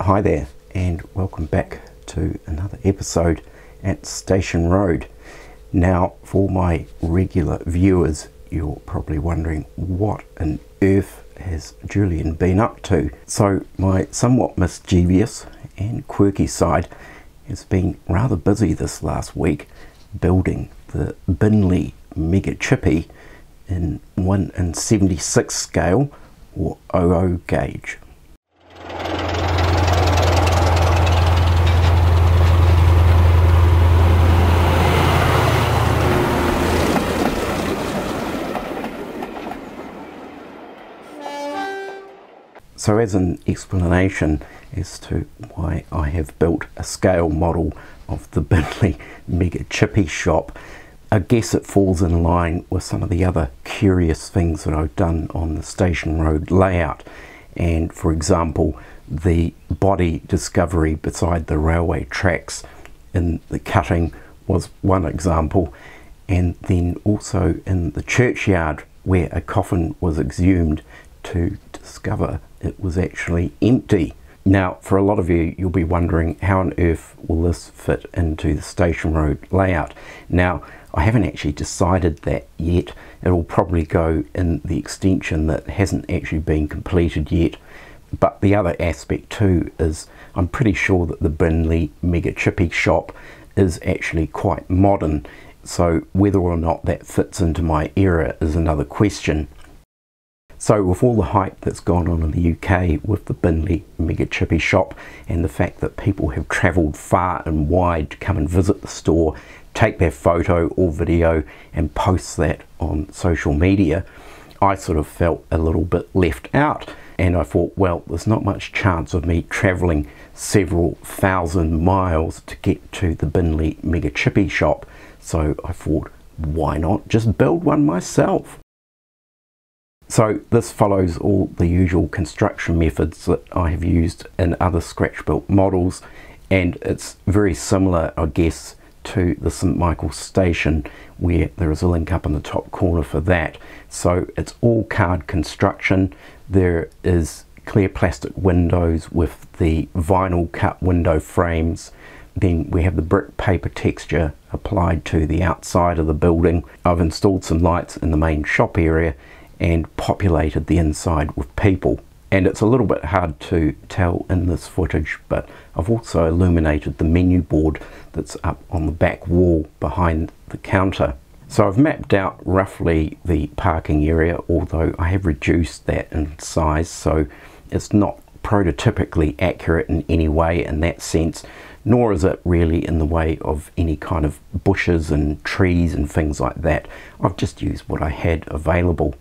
Hi there, and welcome back to another episode at Station Road. Now, for my regular viewers, you're probably wondering what on earth has Julian been up to. So my somewhat mischievous and quirky side has been rather busy this last week building the Binley Mega Chippy in 1 in 76 scale or 00 gauge. So as an explanation as to why I have built a scale model of the Binley Mega Chippy shop, I guess it falls in line with some of the other curious things that I've done on the Station Road layout. And for example, the body discovery beside the railway tracks in the cutting was one example, and then also in the churchyard where a coffin was exhumed to discover it was actually empty. Now, for a lot of you, you'll be wondering how on earth will this fit into the Station Road layout. Now, I haven't actually decided that yet. It will probably go in the extension that hasn't actually been completed yet. But the other aspect too is I'm pretty sure that the Binley Mega Chippy shop is actually quite modern. So whether or not that fits into my era is another question. So with all the hype that's gone on in the UK with the Binley Mega Chippy shop and the fact that people have travelled far and wide to come and visit the store, take their photo or video and post that on social media, I sort of felt a little bit left out, and I thought, well, there's not much chance of me travelling several thousand miles to get to the Binley Mega Chippy shop, so I thought, why not just build one myself? So this follows all the usual construction methods that I have used in other scratch built models, and it's very similar, I guess, to the St Michael's station, where there is a link up in the top corner for that. So it's all card construction. There is clear plastic windows with the vinyl cut window frames. Then we have the brick paper texture applied to the outside of the building. I've installed some lights in the main shop area and populated the inside with people. And it's a little bit hard to tell in this footage, but I've also illuminated the menu board that's up on the back wall behind the counter. So I've mapped out roughly the parking area, although I have reduced that in size, so it's not prototypically accurate in any way in that sense, nor is it really in the way of any kind of bushes and trees and things like that. I've just used what I had available.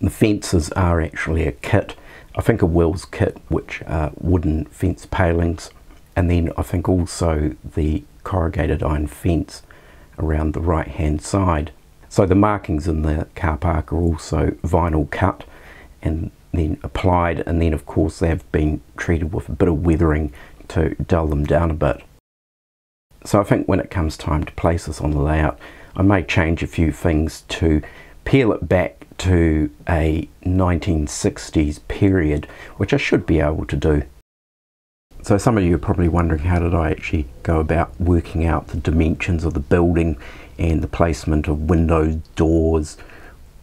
The fences are actually a kit, I think a Will's kit, which are wooden fence palings, and then I think also the corrugated iron fence around the right hand side. So the markings in the car park are also vinyl cut and then applied, and then of course they have been treated with a bit of weathering to dull them down a bit. So I think when it comes time to place this on the layout, I may change a few things to peel it back to a 1960s period, which I should be able to do. So some of you are probably wondering, how did I actually go about working out the dimensions of the building and the placement of windows, doors,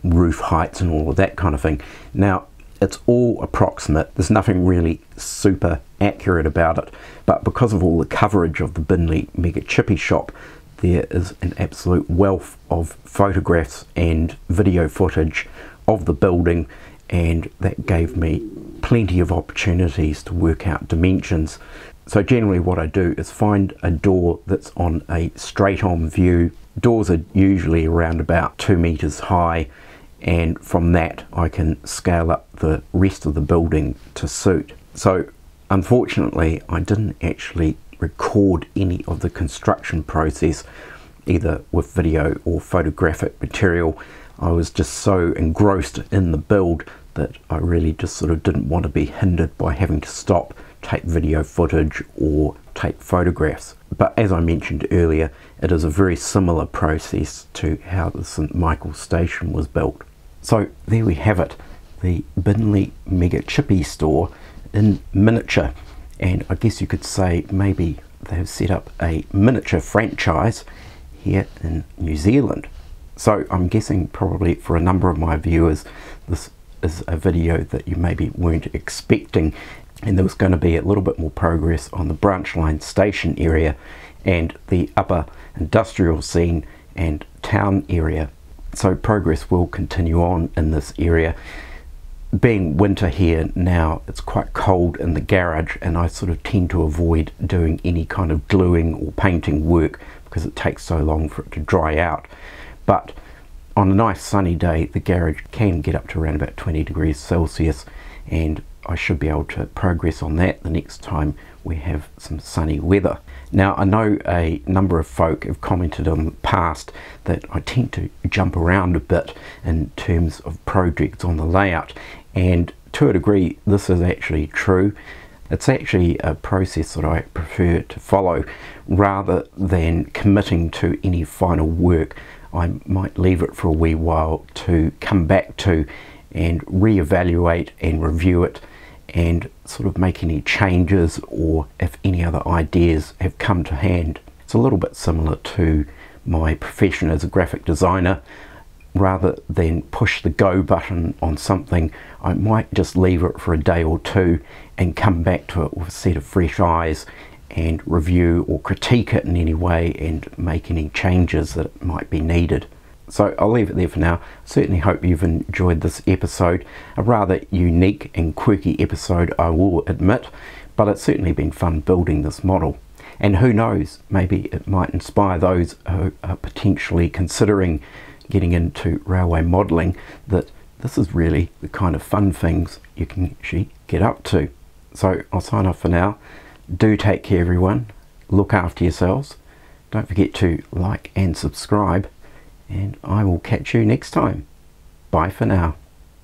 roof heights and all of that kind of thing. Now, it's all approximate. There's nothing really super accurate about it, but because of all the coverage of the Binley Mega Chippy shop, there is an absolute wealth of photographs and video footage of the building, and that gave me plenty of opportunities to work out dimensions. So generally what I do is find a door that's on a straight on view. Doors are usually around about 2 meters high, and from that I can scale up the rest of the building to suit. So unfortunately I didn't actually record any of the construction process, either with video or photographic material. I was just so engrossed in the build that I really just sort of didn't want to be hindered by having to stop, take video footage or take photographs. But as I mentioned earlier, it is a very similar process to how the St Michael's station was built. So there we have it, the Binley Mega Chippy store in miniature. and I guess you could say maybe they've set up a miniature franchise here in New Zealand. So I'm guessing probably for a number of my viewers this is a video that you maybe weren't expecting, and there was going to be a little bit more progress on the branch line station area and the upper industrial scene and town area. So progress will continue on in this area. Being winter here now, it's quite cold in the garage, and I sort of tend to avoid doing any kind of gluing or painting work because it takes so long for it to dry out. But on a nice sunny day, the garage can get up to around about 20 degrees Celsius, and I should be able to progress on that the next time we have some sunny weather. Now, I know a number of folk have commented in the past that I tend to jump around a bit in terms of projects on the layout, and to a degree this is actually true. It's actually a process that I prefer to follow. Rather than committing to any final work, I might leave it for a wee while to come back to and reevaluate and review it and sort of make any changes, or if any other ideas have come to hand. It's a little bit similar to my profession as a graphic designer. Rather than push the go button on something, I might just leave it for a day or two and come back to it with a set of fresh eyes and review or critique it in any way and make any changes that might be needed. So I'll leave it there for now. Certainly hope you've enjoyed this episode. A rather unique and quirky episode, I will admit, but it's certainly been fun building this model. And who knows, maybe it might inspire those who are potentially considering getting into railway modelling that this is really the kind of fun things you can actually get up to. So I'll sign off for now. Do take care, everyone. Look after yourselves. Don't forget to like and subscribe, and I will catch you next time. Bye for now.